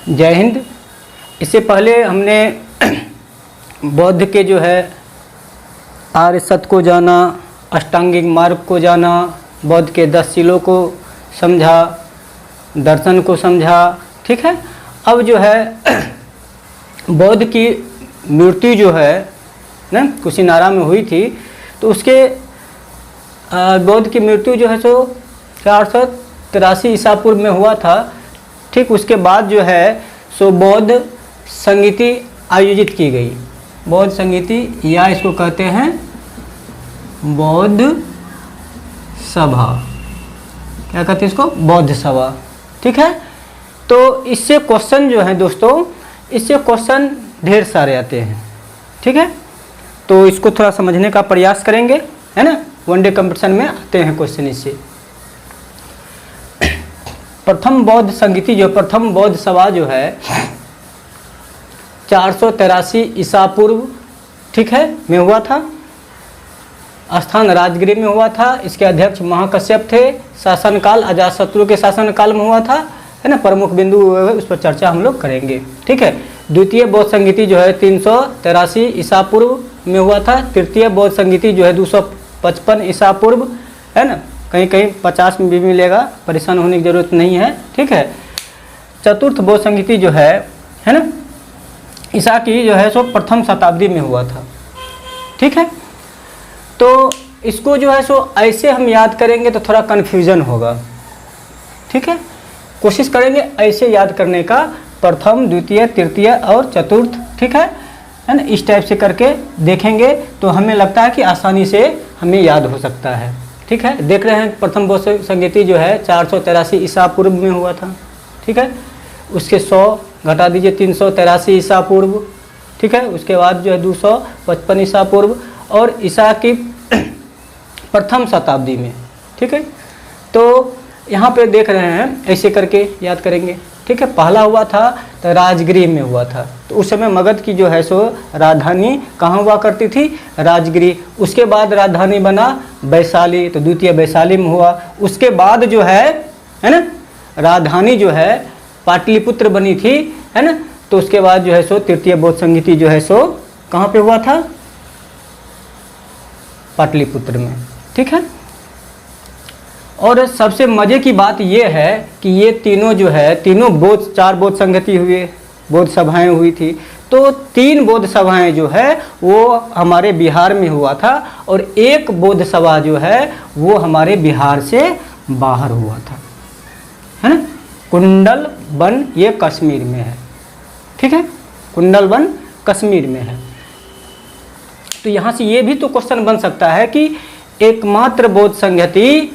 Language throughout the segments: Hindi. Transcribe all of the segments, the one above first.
जय हिंद। इससे पहले हमने बौद्ध के जो है आर्य सत्य को जाना, अष्टांगिक मार्ग को जाना, बौद्ध के 10 शीलों को समझा, दर्शन को समझा। ठीक है। अब जो है बौद्ध की मृत्यु जो है ना कुशीनारा में हुई थी, तो उसके बौद्ध की मृत्यु जो है सो 483 ईसा पूर्व में हुआ था। ठीक उसके बाद जो है सो बौद्ध संगीति आयोजित की गई। बौद्ध संगीति या इसको कहते हैं बौद्ध सभा। क्या कहते हैं इसको? बौद्ध सभा। ठीक है। तो इससे क्वेश्चन जो है दोस्तों, इससे क्वेश्चन ढेर सारे आते हैं। ठीक है। तो इसको थोड़ा समझने का प्रयास करेंगे, है ना। वनडे कंपटीशन में आते हैं क्वेश्चन इससे। प्रथम बौद्ध संगीति जो प्रथम बौद्ध सभा जो है 483 ईसा पूर्व, ठीक है, में हुआ था। स्थान राजगृह में हुआ था। इसके अध्यक्ष महाकश्यप थे। शासनकाल अजातशत्रु के शासनकाल में हुआ था, है ना। प्रमुख बिंदु उस पर चर्चा हम लोग करेंगे। ठीक है। द्वितीय बौद्ध संगीति जो है 383 ईसा पूर्व में हुआ था। तृतीय बौद्ध संगीति जो है 255 ईसा पूर्व, है ना। कहीं कहीं 50 में भी मिलेगा, परेशान होने की जरूरत नहीं है। ठीक है। चतुर्थ बौद्ध संगीति जो है ना, ईसा की जो है सो प्रथम शताब्दी में हुआ था। ठीक है। तो इसको जो है सो ऐसे हम याद करेंगे तो थोड़ा कन्फ्यूजन होगा। ठीक है। कोशिश करेंगे ऐसे याद करने का, प्रथम, द्वितीय, तृतीय और चतुर्थ। ठीक है ना। इस टाइप से करके देखेंगे तो हमें लगता है कि आसानी से हमें याद हो सकता है। ठीक है। देख रहे हैं प्रथम बौद्ध संगीति जो है 483 ईसा पूर्व में हुआ था। ठीक है। उसके 100 घटा दीजिए 383 ईसा पूर्व। ठीक है। उसके बाद जो है 255 ईसा पूर्व और ईसा की प्रथम शताब्दी में। ठीक है। तो यहाँ पे देख रहे हैं ऐसे करके याद करेंगे। ठीक है। पहला हुआ था तो राजगृह में हुआ था। तो उस समय मगध की जो है सो राजधानी कहाँ हुआ करती थी? राजगृह। उसके बाद राजधानी बना वैशाली, तो द्वितीय वैशाली में हुआ। उसके बाद जो है ना, राजधानी जो है पाटलिपुत्र बनी थी, है ना। तो उसके बाद जो है सो तृतीय बौद्ध संगीति जो है सो कहाँ पे हुआ था? पाटलिपुत्र में। ठीक है। और सबसे मजे की बात यह है कि ये तीनों जो है तीनों बौद्ध 4 बौद्ध संगति हुए, बौद्ध सभाएं हुई थी। तो 3 बौद्ध सभाएं जो है वो हमारे बिहार में हुआ था और एक बौद्ध सभा जो है वो हमारे बिहार से बाहर हुआ था, है ना। कुंडल वन ये कश्मीर में है। ठीक है। कुंडल वन कश्मीर में है। तो यहाँ से ये भी तो क्वेश्चन बन सकता है कि एकमात्र बौद्ध संगति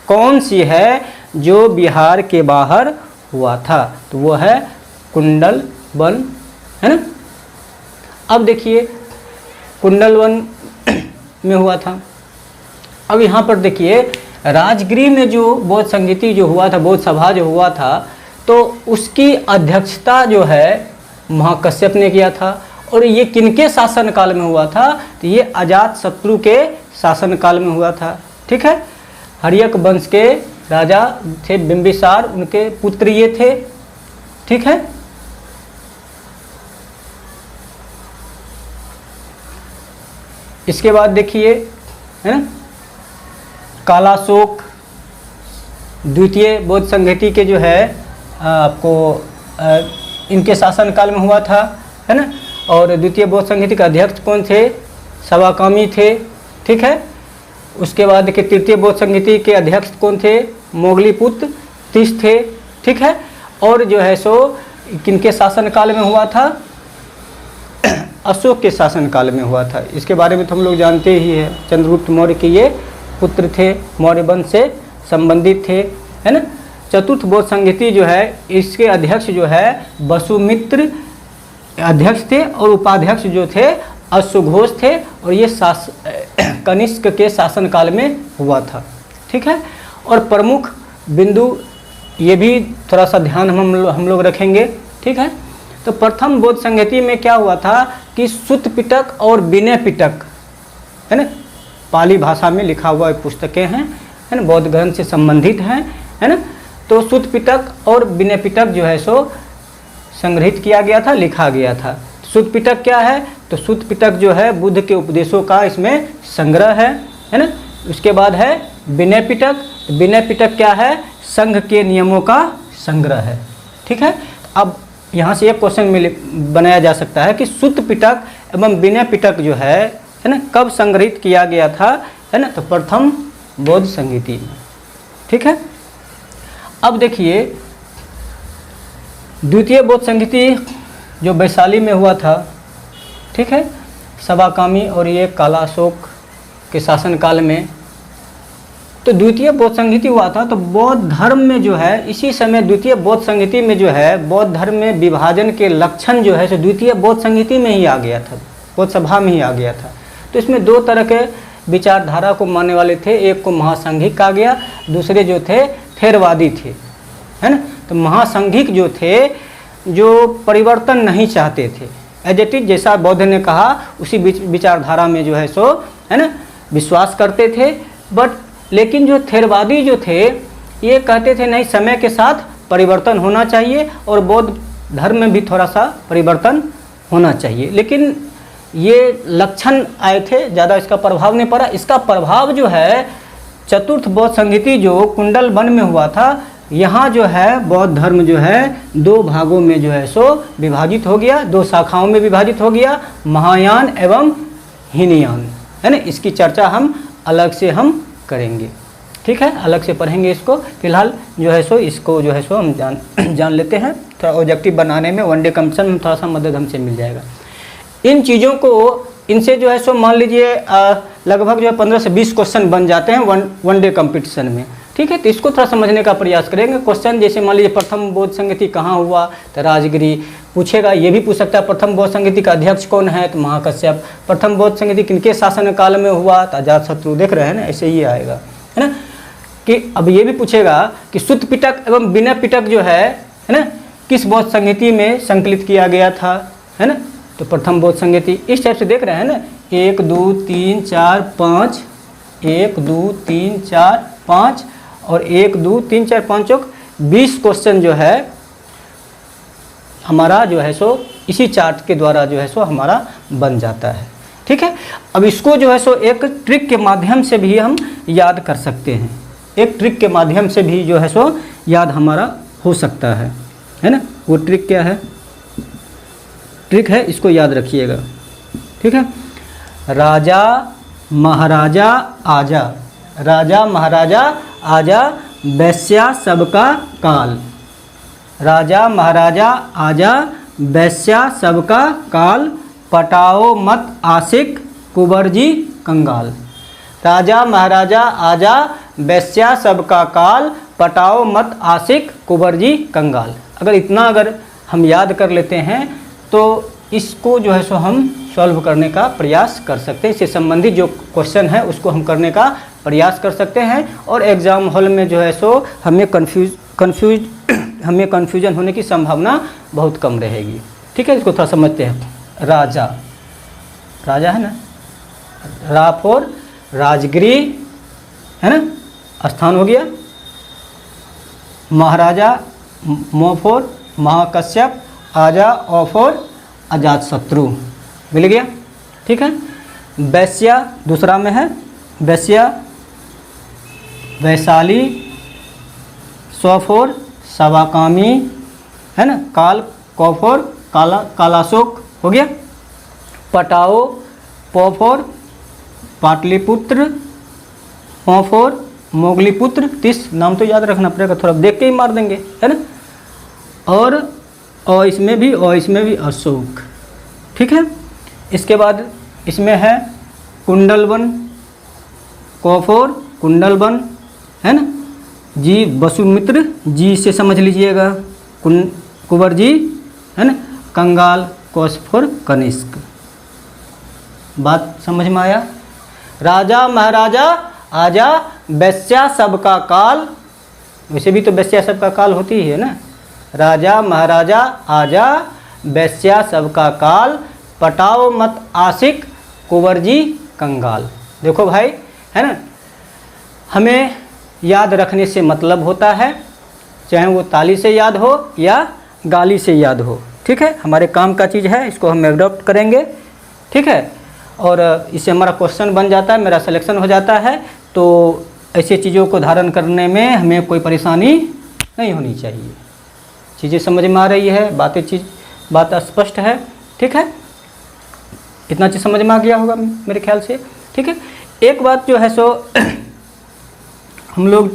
कौन सी है जो बिहार के बाहर हुआ था? तो वो है कुंडल वन, है ना। अब देखिए कुंडल वन में हुआ था। अब यहाँ पर देखिए राजगृह में जो बौद्ध संगीति जो हुआ था, बौद्ध सभा जो हुआ था, तो उसकी अध्यक्षता जो है महाकश्यप ने किया था। और ये किनके शासनकाल में हुआ था? तो ये अजातशत्रु के शासनकाल में हुआ था। ठीक है। हर्यक वंश के राजा थे बिंबिसार, उनके पुत्र ये थे। ठीक है। इसके बाद देखिए, है ना, कालाशोक द्वितीय बौद्ध संगति के जो है आपको इनके शासनकाल में हुआ था, है ना। और द्वितीय बौद्ध संगति का अध्यक्ष कौन थे? सवाकामी थे। ठीक है। उसके बाद देखिए तृतीय बौद्ध संगति के अध्यक्ष कौन थे? मोगलीपुत्र तीस थे। ठीक है। और जो है सो किनके शासनकाल में हुआ था? अशोक के शासनकाल में हुआ था। इसके बारे में तो हम लोग जानते ही हैं। चंद्रगुप्त मौर्य के ये पुत्र थे, मौर्य वंश से संबंधित थे, है ना। चतुर्थ बौद्ध संगति जो है इसके अध्यक्ष जो है वसुमित्र अध्यक्ष थे और उपाध्यक्ष जो थे अश्वघोष थे। और ये कनिष्क के शासनकाल में हुआ था। ठीक है। और प्रमुख बिंदु ये भी थोड़ा सा ध्यान हम लोग रखेंगे। ठीक है। तो प्रथम बौद्ध संगति में क्या हुआ था कि सुत्त पिटक और विनय पिटक, है ना, पाली भाषा में लिखा हुआ पुस्तकें हैं, है ना, बौद्ध ग्रंथ से संबंधित हैं, है ना। तो सुत्त पिटक और विनय पिटक जो है सो संग्रहित किया गया था, लिखा गया था। शुद्ध पिटक क्या है? तो शुद्ध पिटक जो है बुद्ध के उपदेशों का इसमें संग्रह है ना। उसके बाद है विनय पिटक। विनय पिटक क्या है? संघ के नियमों का संग्रह है। ठीक है। अब यहाँ से एक क्वेश्चन बनाया जा सकता है कि शुद्ध पिटक एवं विनय पिटक जो है ना, कब संग्रहित किया गया था, है ना? तो प्रथम बौद्ध संहिता में। ठीक है। अब देखिए द्वितीय बौद्ध संहिता जो वैशाली में हुआ था, ठीक है, सवाकामी और ये कालाशोक के शासनकाल में। तो द्वितीय बौद्ध संहिता हुआ था, तो बौद्ध धर्म में जो है इसी समय द्वितीय बौद्ध संहिता में जो है बौद्ध धर्म में विभाजन के लक्षण जो है सो द्वितीय बौद्ध संहिता में ही आ गया था, बौद्ध सभा में ही आ गया था। तो इसमें दो तरह के विचारधारा को मानने वाले थे, एक को महासंघिक कहा गया, दूसरे जो थे थेरवादी थे, है ना। तो महासंघिक जो थे जो परिवर्तन नहीं चाहते थे, एज इट इज जैसा बौद्ध ने कहा उसी विचारधारा में जो है सो, है ना, विश्वास करते थे। बट लेकिन जो थेरवादी जो थे ये कहते थे नहीं, समय के साथ परिवर्तन होना चाहिए और बौद्ध धर्म में भी थोड़ा सा परिवर्तन होना चाहिए। लेकिन ये लक्षण आए थे, ज़्यादा इसका प्रभाव नहीं पड़ा। इसका प्रभाव जो है चतुर्थ बौद्ध संहिता जो कुंडल वन में हुआ था, यहाँ जो है बौद्ध धर्म जो है दो भागों में जो है सो विभाजित हो गया, दो शाखाओं में विभाजित हो गया, महायान एवं हीनयान, है ना। इसकी चर्चा हम अलग से हम करेंगे, ठीक है, अलग से पढ़ेंगे इसको। फिलहाल जो है सो इसको जो है सो हम जान लेते हैं। थोड़ा ऑब्जेक्टिव बनाने में वनडे कंपटीशन में थोड़ा सा मदद हमसे मिल जाएगा। इन चीज़ों को, इनसे जो है सो मान लीजिए लगभग जो है 15 से 20 क्वेश्चन बन जाते हैं वनडे कंपटीशन में, ठीक है। तो इसको थोड़ा समझने का प्रयास करेंगे। क्वेश्चन जैसे मान लीजिए प्रथम बौद्ध संहिता कहाँ हुआ, तो राजगिरी पूछेगा। ये भी पूछ सकता है प्रथम बौद्ध संहिता का अध्यक्ष कौन है, तो महाकश्यप। प्रथम बौद्ध संहिता किनके शासन काल में हुआ, तो अजातशत्रु। देख रहे हैं ना, ऐसे ही आएगा, है ना। कि अब ये भी पूछेगा कि शुद्ध पिटक एवं विनय पिटक जो है ना, किस बौद्ध संहिता में संकलित किया गया था, है ना। तो प्रथम बौद्ध संहिता इस टाइप से देख रहे हैं ना, 1 2 3 4 5, 1 2 3 4 5 और 1 2 3 4 5 20 क्वेश्चन जो है हमारा जो है सो इसी चार्ट के द्वारा जो है सो हमारा बन जाता है, ठीक है। अब इसको जो है सो एक ट्रिक के माध्यम से भी हम याद कर सकते हैं। एक ट्रिक के माध्यम से भी जो है सो याद हमारा हो सकता है ना। वो ट्रिक क्या है? ट्रिक है, इसको याद रखिएगा, ठीक है। राजा महाराजा आजा, राजा महाराजा आजा, वैश्या सबका काल। राजा महाराजा आजा, वैश्या सबका काल, पटाओ मत आशिक कुंवरजी कंगाल। राजा महाराजा आजा, वैश्या सबका काल, पटाओ मत आशिक कुंवरजी कंगाल। अगर इतना अगर हम याद कर लेते हैं तो इसको जो है सो हम सॉल्व करने का प्रयास कर सकते हैं। इससे संबंधित जो क्वेश्चन है उसको हम करने का प्रयास कर सकते हैं और एग्ज़ाम हॉल में जो है सो हमें कन्फ्यूजन होने की संभावना बहुत कम रहेगी, ठीक है। इसको थोड़ा समझते हैं। राजा, राजा है ना, रा फोर राजगिरी, है ना, स्थान हो गया। महाराजा, मो फोर महाकश्यप, आजा, ओ फोर अजातशत्रु, मिल गया, ठीक है। वैश्या दूसरा में है, वैश्या वैशाली, सोफोर सवाकामी, है ना, काल कौफोर कालाशोक हो गया। पटाओ पोफोर पाटलिपुत्र, पोफोर मोगलीपुत्र। 30 नाम तो याद रखना पड़ेगा, थोड़ा देख के ही मार देंगे, है ना। और इसमें भी अशोक, ठीक है। इसके बाद इसमें है कुंडलवन, कौफोर कुंडलवन, है ना। जी वसुमित्र, जी से समझ लीजिएगा, कुंवर जी, है ना। कंगाल कौशफोर कनिष्क। बात समझ में आया? राजा महाराजा आजा, वैश्या सबका काल। वैसे भी तो वैश्या सबका काल होती है ना। राजा महाराजा आजा, वैश्या सबका काल, पटाओ मत आशिक कुंवरजी कंगाल। देखो भाई, है ना, हमें याद रखने से मतलब होता है, चाहे वो ताली से याद हो या गाली से याद हो। ठीक है, हमारे काम का चीज़ है, इसको हम एडॉप्ट करेंगे, ठीक है। और इससे हमारा क्वेश्चन बन जाता है, मेरा सिलेक्शन हो जाता है। तो ऐसे चीज़ों को धारण करने में हमें कोई परेशानी नहीं होनी चाहिए। चीज़ें समझ में आ रही है, बात स्पष्ट है, ठीक है। इतना चीज़ समझ में आ गया होगा मेरे ख्याल से, ठीक है। एक बात जो है सो हम लोग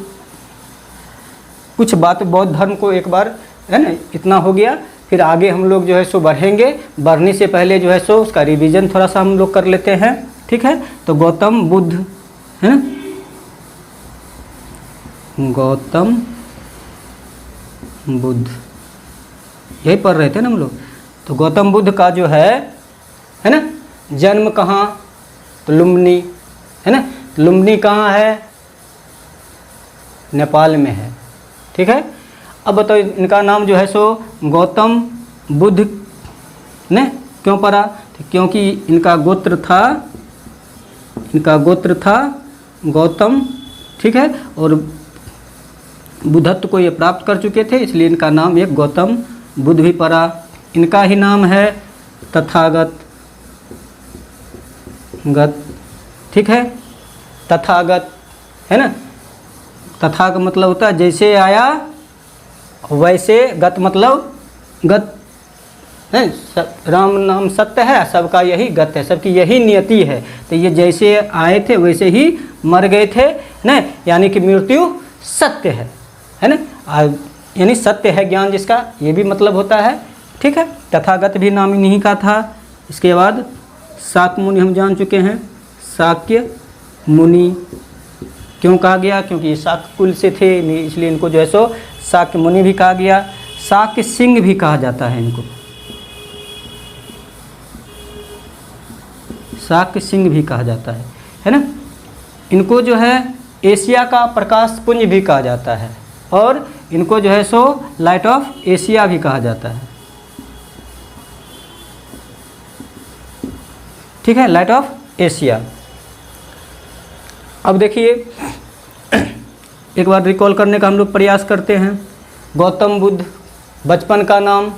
कुछ बात बौद्ध धर्म को एक बार, है ना, इतना हो गया, फिर आगे हम लोग जो है सो बढ़ेंगे। बढ़ने से पहले जो है सो उसका रिवीजन थोड़ा सा हम लोग कर लेते हैं, ठीक है। तो गौतम बुद्ध, है ना, गौतम बुद्ध यही पढ़ रहे थे ना हम लोग। तो गौतम बुद्ध का जो है ना, जन्म कहाँ, तो लुम्बिनी, है ना। लुम्बिनी कहाँ है, नेपाल में है, ठीक है। अब बताओ इनका नाम जो है सो गौतम बुद्ध ने क्यों पड़ा, तो क्योंकि इनका गोत्र था गौतम, ठीक है। और बुद्धत्व को ये प्राप्त कर चुके थे, इसलिए इनका नाम एक गौतम बुद्ध भी पड़ा। इनका ही नाम है तथागत, ठीक है, तथागत, है ना। तथा का मतलब होता है जैसे आया वैसे, गत मतलब गत है। राम नाम सत्य है, सबका यही गत है, सबकी यही नियति है। तो ये जैसे आए थे वैसे ही मर गए थे न, यानी कि मृत्यु सत्य है ना। यानी सत्य है ज्ञान जिसका, ये भी मतलब होता है, ठीक है। तथागत भी नाम इन्हीं का था। इसके बाद शाक्य मुनि हम जान चुके हैं। शाक्य मुनि क्यों कहा गया, क्योंकि ये शाक्य कुल से थे, इसलिए इनको जो है सो शाक्य मुनि भी कहा गया। शाक्य सिंह भी कहा जाता है इनको, शाक्य सिंह भी कहा जाता है ना। इनको जो है एशिया का प्रकाश पुंज भी कहा जाता है, और इनको जो है सो लाइट ऑफ एशिया भी कहा जाता है, ठीक है, लाइट ऑफ एशिया। अब देखिए एक बार रिकॉल करने का हम लोग प्रयास करते हैं। गौतम बुद्ध बचपन का नाम,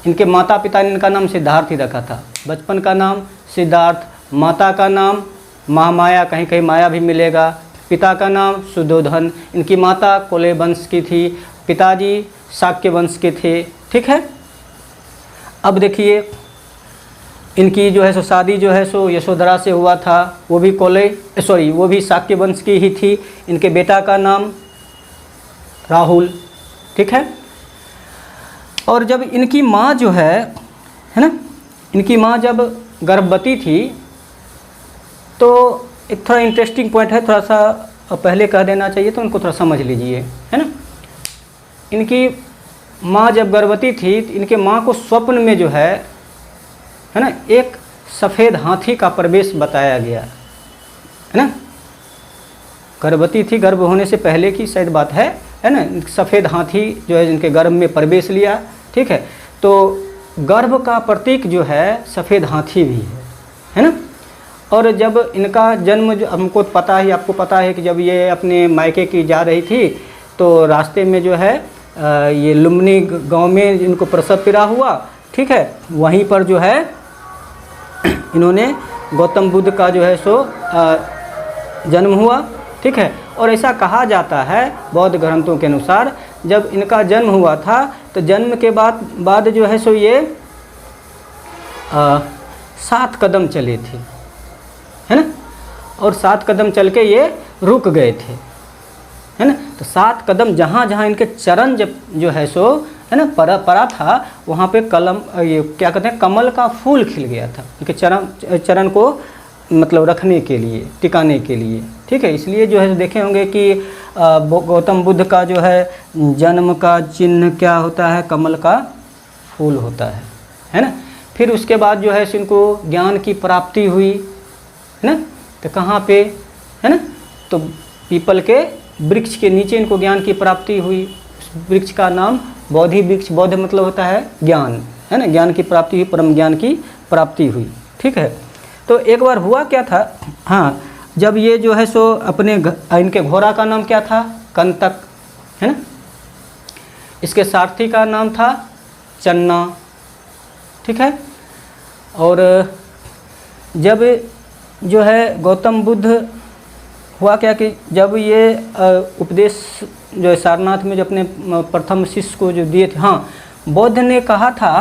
इनके माता पिता ने इनका नाम सिद्धार्थ ही रखा था। बचपन का नाम सिद्धार्थ, माता का नाम महामाया, कहीं कहीं माया भी मिलेगा। पिता का नाम सुद्धोधन, इनकी माता कोले वंश की थी, पिताजी शाक्य वंश के थे, ठीक है। अब देखिए इनकी जो है सो शादी जो है सो यशोधरा से हुआ था, वो भी शाक्य वंश की ही थी। इनके बेटा का नाम राहुल, ठीक है। और जब इनकी माँ जो है ना, इनकी माँ जब गर्भवती थी, तो एक थोड़ा इंटरेस्टिंग पॉइंट है, थोड़ा सा पहले कह देना चाहिए, तो उनको थोड़ा समझ लीजिए, है ना। इनकी माँ जब गर्भवती थी, तो इनके माँ को स्वप्न में जो है ना, एक सफ़ेद हाथी का प्रवेश बताया गया, है ना। गर्भवती थी, गर्भ होने से पहले की शायद बात है ना। सफ़ेद हाथी जो है इनके गर्भ में प्रवेश लिया, ठीक है। तो गर्भ का प्रतीक जो है सफ़ेद हाथी भी है ना। और जब इनका जन्म जो हमको पता है, आपको पता है कि जब ये अपने मायके की जा रही थी, तो रास्ते में जो है ये लुम्बिनी गांव में इनको प्रसव पीड़ा हुआ, ठीक है। वहीं पर जो है इन्होंने गौतम बुद्ध का जो है सो जन्म हुआ, ठीक है। और ऐसा कहा जाता है बौद्ध ग्रंथों के अनुसार, जब इनका जन्म हुआ था, तो जन्म के बाद जो है सो ये 7 कदम चले थे, है ना। और 7 कदम चल के ये रुक गए थे, है ना। तो 7 कदम जहाँ जहाँ इनके चरण जो है सो है ना पड़ा था, वहाँ पे ये क्या कहते हैं, कमल का फूल खिल गया था इनके चरण को मतलब रखने के लिए, टिकाने के लिए, ठीक है। इसलिए जो है देखे होंगे कि गौतम बुद्ध का जो है जन्म का चिन्ह क्या होता है, कमल का फूल होता है ना। फिर उसके बाद जो है इनको ज्ञान की प्राप्ति हुई, है ना। तो कहाँ पे, है ना, तो पीपल के वृक्ष के नीचे इनको ज्ञान की प्राप्ति हुई। उस वृक्ष का नाम बोधि वृक्ष, बौद्ध मतलब होता है ज्ञान, है ना। ज्ञान की प्राप्ति हुई, परम ज्ञान की प्राप्ति हुई, ठीक है। तो एक बार हुआ क्या था, हाँ, जब ये जो है सो इनके घोड़ा का नाम क्या था, कंतक, है ना। इसके सारथी का नाम था चन्ना, ठीक है। और जब जो है गौतम बुद्ध हुआ क्या कि जब ये उपदेश जो है सारनाथ में जो अपने प्रथम शिष्य को जो दिए थे, हाँ, बुद्ध ने कहा था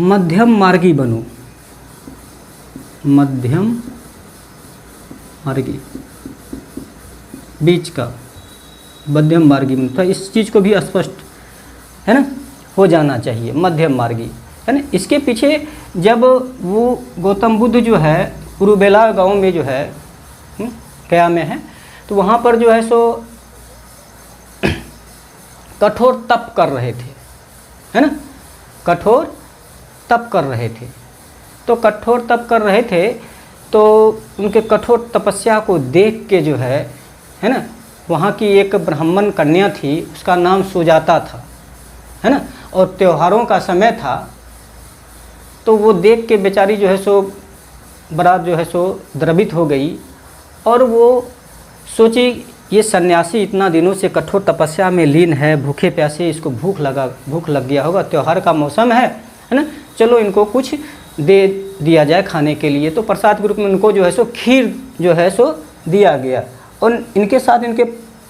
मध्यम मार्गी बनो, मध्यम मार्गी, बीच का मध्यम मार्गी बनो। तो इस चीज़ को भी स्पष्ट है ना हो जाना चाहिए, मध्यम मार्गी है ना। इसके पीछे जब वो गौतम बुद्ध जो है कुरुबेला गांव में जो है गया में है, तो वहाँ पर जो है सो कठोर तप कर रहे थे, है ना, कठोर तप कर रहे थे। तो कठोर तप कर रहे थे तो उनके कठोर तपस्या को देख के जो है ना, वहाँ की एक ब्राह्मण कन्या थी, उसका नाम सुजाता था, है ना, और त्योहारों का समय था। तो वो देख के बेचारी जो है सो बड़ा जो है सो द्रवित हो गई, और वो सोची ये सन्यासी इतना दिनों से कठोर तपस्या में लीन है, भूखे प्यासे, इसको भूख लग गया होगा, त्योहार का मौसम है ना, चलो इनको कुछ दे दिया जाए खाने के लिए। तो प्रसाद के रूप में उनको जो है सो खीर जो है सो दिया गया, और इनके साथ इनके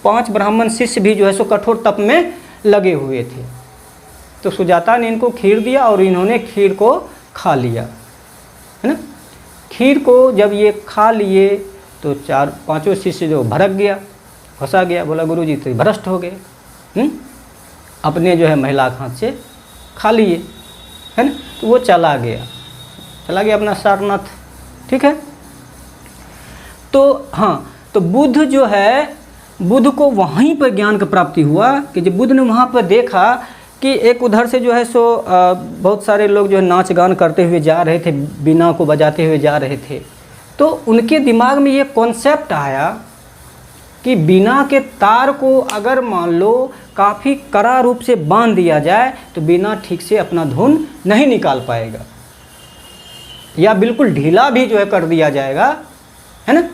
5 ब्राह्मण शिष्य भी जो है सो कठोर तप में लगे हुए थे। तो सुजाता ने इनको खीर दिया और इन्होंने खीर को खा लिया, है ना। खीर को जब ये खा लिए तो 4-5 शिष्य जो भड़क गया, फंसा गया, बोला गुरुजी तो भ्रष्ट हो गए, अपने जो है महिला हाथ से खा लिए, है ना। तो वो चला गया अपना सारनाथ, ठीक है। तो हाँ, तो बुद्ध जो है, बुद्ध को वहीं पर ज्ञान का प्राप्ति हुआ कि जब बुद्ध ने वहाँ पर देखा कि एक उधर से जो है सो बहुत सारे लोग जो है नाच गान करते हुए जा रहे थे, बीना को बजाते हुए जा रहे थे। तो उनके दिमाग में ये कॉन्सेप्ट आया कि बीना के तार को अगर मान लो काफ़ी कड़ा रूप से बांध दिया जाए तो बीना ठीक से अपना धुन नहीं निकाल पाएगा, या बिल्कुल ढीला भी जो है कर दिया जाएगा, है ना,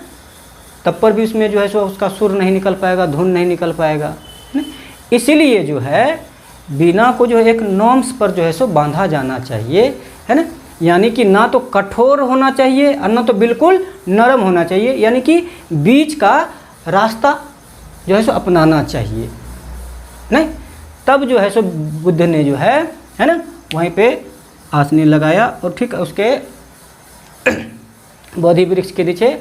तब पर भी उसमें जो है सो उसका सुर नहीं निकल पाएगा, धुन नहीं निकल पाएगा, है ना। इसीलिए जो है बीना को जो है एक नॉर्म्स पर जो है सो बांधा जाना चाहिए, है ना, यानी कि ना तो कठोर होना चाहिए और ना तो बिल्कुल नरम होना चाहिए, यानी कि बीच का रास्ता जो है सो अपनाना चाहिए, नहीं। तब जो है सो बुद्ध ने जो है ना, वहीं पे आसनी लगाया और ठीक उसके बोधि वृक्ष के नीचे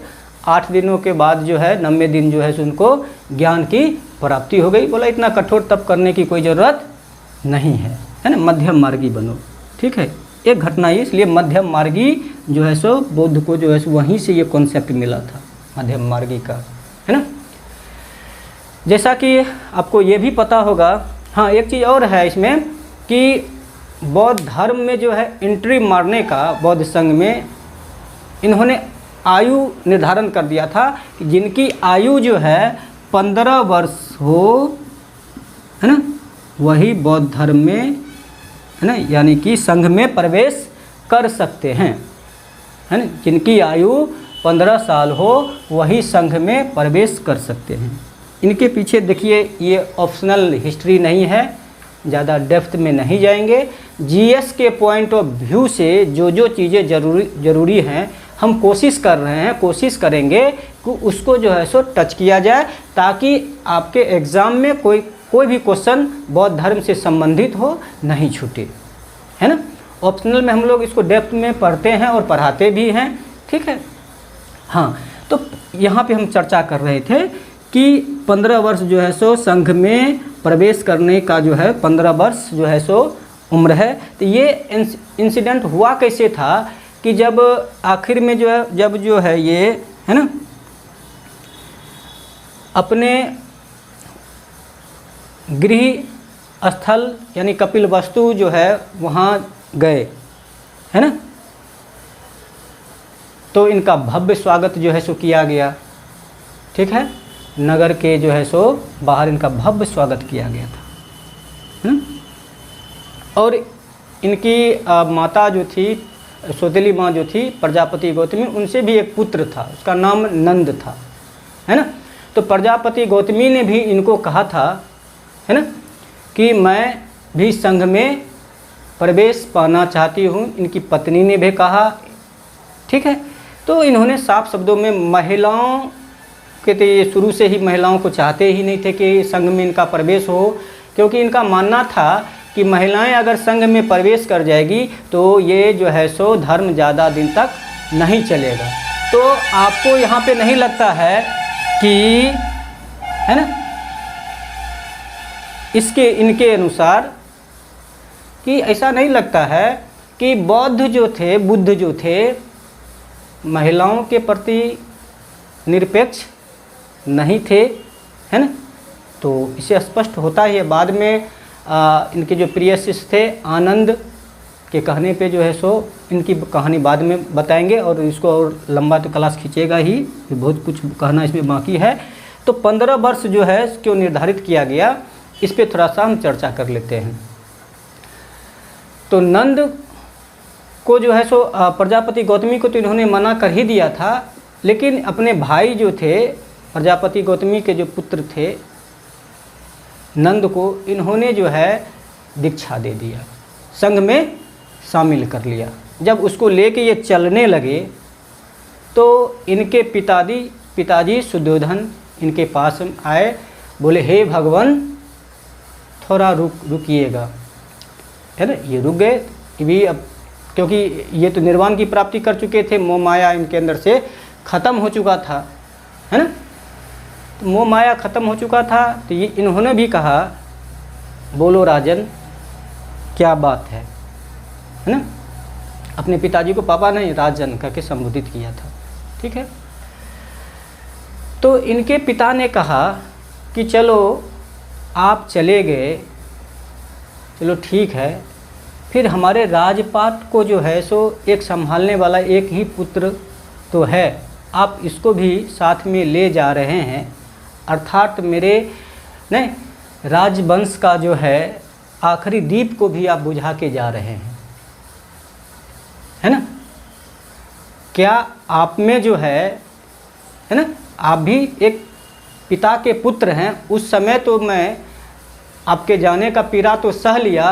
8 दिनों के बाद जो है 90वें दिन जो है सो उनको ज्ञान की प्राप्ति हो गई। बोला इतना कठोर तप करने की कोई ज़रूरत नहीं है ना, मध्यम मार्गी बनो, ठीक है। एक घटना ये, इसलिए मध्यम मार्गी जो है सो बुद्ध को जो है सो वहीं से ये कॉन्सेप्ट मिला था मध्यम मार्गी का, है ना। जैसा कि आपको ये भी पता होगा, हाँ, एक चीज़ और है इसमें कि बौद्ध धर्म में जो है एंट्री मारने का, बौद्ध संघ में इन्होंने आयु निर्धारण कर दिया था कि जिनकी आयु जो है 15 वर्ष हो, है ना, वही बौद्ध धर्म में, है ना, यानी कि संघ में प्रवेश कर सकते हैं, है ना। जिनकी आयु 15 साल हो वही संघ में प्रवेश कर सकते हैं। इनके पीछे देखिए, ये ऑप्शनल हिस्ट्री नहीं है, ज़्यादा डेप्थ में नहीं जाएंगे। जीएस के पॉइंट ऑफ व्यू से जो चीज़ें ज़रूरी हैं हम कोशिश कर रहे हैं, कोशिश करेंगे कि उसको जो है सो टच किया जाए, ताकि आपके एग्ज़ाम में कोई भी क्वेश्चन बौद्ध धर्म से संबंधित हो नहीं छूटे, है ना। ऑप्शनल में हम लोग इसको डेप्थ में पढ़ते हैं और पढ़ाते भी हैं, ठीक है। हाँ, तो यहाँ पे हम चर्चा कर रहे थे कि 15 वर्ष जो है सो संघ में प्रवेश करने का जो है 15 वर्ष जो है सो उम्र है। तो ये इंसिडेंट हुआ कैसे था कि जब आखिर में जो है, जब जो है ये, है ना, अपने गृह स्थल यानी कपिलवस्तु जो है वहाँ गए, है ना, तो इनका भव्य स्वागत जो है सो किया गया, ठीक है। नगर के जो है सो बाहर इनका भव्य स्वागत किया गया था, है ना। और इनकी माता जो थी, सौतेली माँ जो थी प्रजापति गौतमी, उनसे भी एक पुत्र था, उसका नाम नंद था, है ना। तो प्रजापति गौतमी ने भी इनको कहा था, है ना, कि मैं भी संघ में प्रवेश पाना चाहती हूँ, इनकी पत्नी ने भी कहा, ठीक है। तो इन्होंने साफ शब्दों में महिलाओं के, तो ये शुरू से ही महिलाओं को चाहते ही नहीं थे कि संघ में इनका प्रवेश हो, क्योंकि इनका मानना था कि महिलाएं अगर संघ में प्रवेश कर जाएगी तो ये जो है सो धर्म ज़्यादा दिन तक नहीं चलेगा। तो आपको यहाँ पे नहीं लगता है कि, है ना, इसके इनके अनुसार कि ऐसा नहीं लगता है कि बौद्ध जो थे, बुद्ध जो थे, महिलाओं के प्रति निरपेक्ष नहीं थे, है ना। तो इसे स्पष्ट होता ही है। बाद में इनके जो प्रिय शिष्य थे आनंद के कहने पे जो है सो इनकी कहानी बाद में बताएंगे, और इसको और लंबा तो क्लास खींचेगा ही, बहुत कुछ कहना इसमें बाकी है। तो 15 वर्ष जो है क्यों निर्धारित किया गया, इस पे थोड़ा सा हम चर्चा कर लेते हैं। तो नंद को जो है सो प्रजापति गौतमी को तो इन्होंने मना कर ही दिया था, लेकिन अपने भाई जो थे, प्रजापति गौतमी के जो पुत्र थे नंद को, इन्होंने जो है दीक्षा दे दिया, संघ में शामिल कर लिया। जब उसको लेके ये चलने लगे तो इनके पिताजी सुद्धोधन इनके पास आए, बोले हे भगवान थोड़ा रुकिएगा, है ना। ये रुक गए कि भी अब, क्योंकि ये तो निर्वाण की प्राप्ति कर चुके थे, मोह माया इनके अंदर से ख़त्म हो चुका था, है ना। तो मोह माया ख़त्म हो चुका था, तो ये इन्होंने भी कहा बोलो राजन क्या बात है ना। अपने पिताजी को पापा ने राजन करके संबोधित किया था, ठीक है। तो इनके पिता ने कहा कि चलो आप चले गए, चलो ठीक है, फिर हमारे राजपाट को जो है सो एक संभालने वाला एक ही पुत्र तो है, आप इसको भी साथ में ले जा रहे हैं, अर्थात मेरे नहीं राजवंश का जो है आखिरी दीप को भी आप बुझा के जा रहे हैं, है ना। क्या आप में जो है ना, आप भी एक पिता के पुत्र हैं। उस समय तो मैं आपके जाने का पीड़ा तो सह लिया,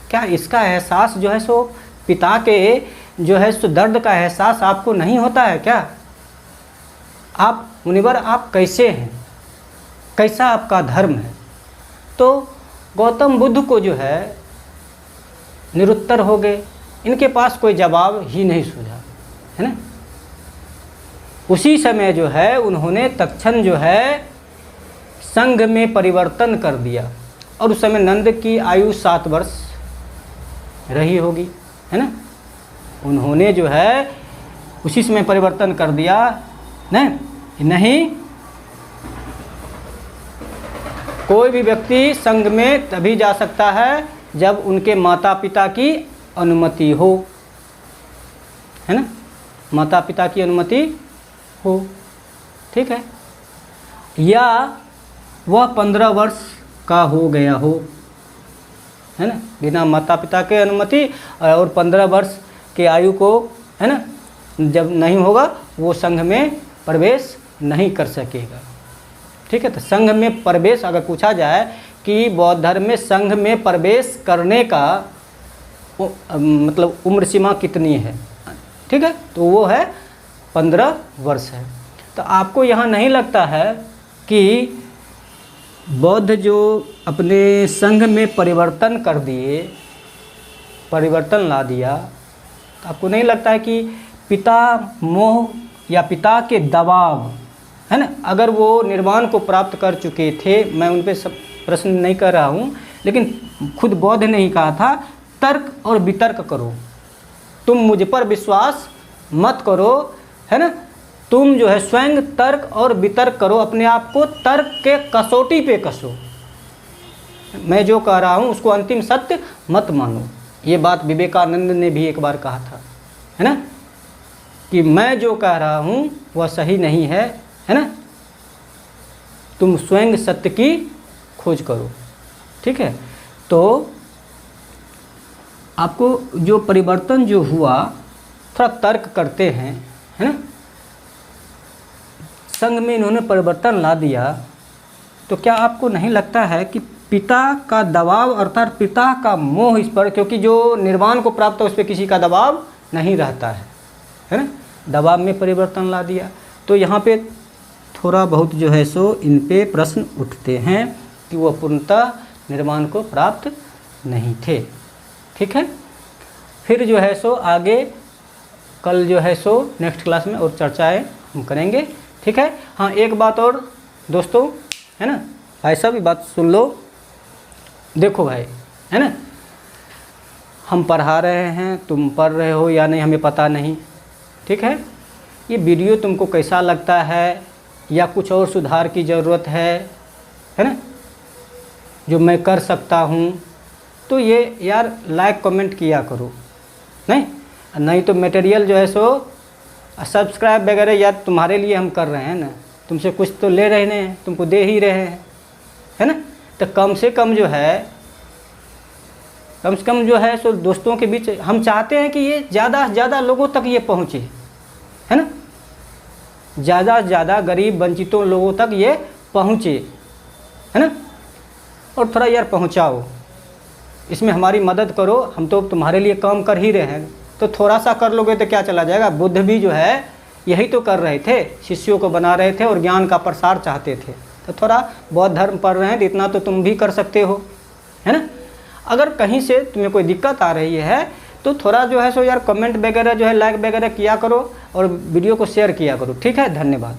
क्या इसका एहसास जो है सो पिता के जो है सो दर्द का एहसास आपको नहीं होता है क्या? आप मुनिवर आप कैसे हैं, कैसा आपका धर्म है? तो गौतम बुद्ध को जो है निरुत्तर हो गए, इनके पास कोई जवाब ही नहीं सूझा, है ना। उसी समय जो है उन्होंने तत्क्षण जो है संघ में परिवर्तन कर दिया, और उस समय नंद की आयु 7 वर्ष रही होगी, है ना। उन्होंने जो है उसी समय परिवर्तन कर दिया, नहीं कोई भी व्यक्ति संघ में तभी जा सकता है जब उनके माता पिता की अनुमति हो, है ना, माता पिता की अनुमति हो, ठीक है, या वह 15 वर्ष का हो गया हो, है ना, बिना माता पिता के अनुमति, और 15 वर्ष के आयु को, है ना, जब नहीं होगा वो संघ में प्रवेश नहीं कर सकेगा, ठीक है। तो संघ में प्रवेश अगर पूछा जाए कि बौद्ध धर्म में संघ में प्रवेश करने का मतलब उम्र सीमा कितनी है, ठीक है, तो वो है 15 वर्ष है। तो आपको यहाँ नहीं लगता है कि बौद्ध जो अपने संघ में परिवर्तन कर दिए, परिवर्तन ला दिया, तो आपको नहीं लगता है कि पिता मोह या पिता के दबाव, है ना, अगर वो निर्वाण को प्राप्त कर चुके थे, मैं उन पर सब प्रश्न नहीं कर रहा हूँ, लेकिन खुद बौद्ध ने ही कहा था तर्क और वितर्क करो, तुम मुझ पर विश्वास मत करो, है ना, तुम जो है स्वयं तर्क और वितर्क करो, अपने आप को तर्क के कसौटी पे कसो, मैं जो कह रहा हूँ उसको अंतिम सत्य मत मानो। ये बात विवेकानंद ने भी एक बार कहा था, है ना, कि मैं जो कह रहा हूँ वह सही नहीं है, है ना, तुम स्वयं सत्य की खोज करो, ठीक है। तो आपको जो परिवर्तन जो हुआ, थोड़ा तर्क करते हैं, है ना, संघ में इन्होंने परिवर्तन ला दिया, तो क्या आपको नहीं लगता है कि पिता का दबाव अर्थात पिता का मोह इस पर, क्योंकि जो निर्वाण को प्राप्त है उस पर किसी का दबाव नहीं रहता है ना, दबाव में परिवर्तन ला दिया। तो यहाँ पे थोड़ा बहुत जो है सो इन पे प्रश्न उठते हैं कि वह पूर्णतः निर्वाण को प्राप्त नहीं थे। ठीक है, फिर जो है सो आगे कल जो है सो नेक्स्ट क्लास में और चर्चाएं हम करेंगे। ठीक है, हाँ एक बात और दोस्तों है ना, भाई सब बात सुन लो। देखो भाई है ना, हम पढ़ा रहे हैं, तुम पढ़ रहे हो या नहीं हमें पता नहीं। ठीक है, ये वीडियो तुमको कैसा लगता है या कुछ और सुधार की ज़रूरत है ना, जो मैं कर सकता हूँ, तो ये यार लाइक कमेंट किया करो। नहीं तो मटेरियल जो है सो सब्सक्राइब वगैरह यार तुम्हारे लिए हम कर रहे हैं ना, तुमसे कुछ तो ले रहे हैं, तुमको दे ही रहे हैं, है ना। तो कम से कम जो है सो दोस्तों के बीच हम चाहते हैं कि ये ज़्यादा से ज़्यादा लोगों तक ये पहुँचे, है ना, ज़्यादा से ज़्यादा गरीब वंचितों लोगों तक ये पहुँचे, है ना। और थोड़ा यार पहुँचाओ, इसमें हमारी मदद करो, हम तो तुम्हारे लिए काम कर ही रहे हैं, तो थोड़ा सा कर लोगे तो क्या चला जाएगा। बुद्ध भी जो है यही तो कर रहे थे, शिष्यों को बना रहे थे और ज्ञान का प्रसार चाहते थे। तो थोड़ा बौद्ध धर्म पढ़ रहे हैं तो इतना तो तुम भी कर सकते हो, है ना। अगर कहीं से तुम्हें कोई दिक्कत आ रही है तो थोड़ा जो है सो यार कमेंट वगैरह जो है लाइक वगैरह किया करो और वीडियो को शेयर किया करो। ठीक है, धन्यवाद।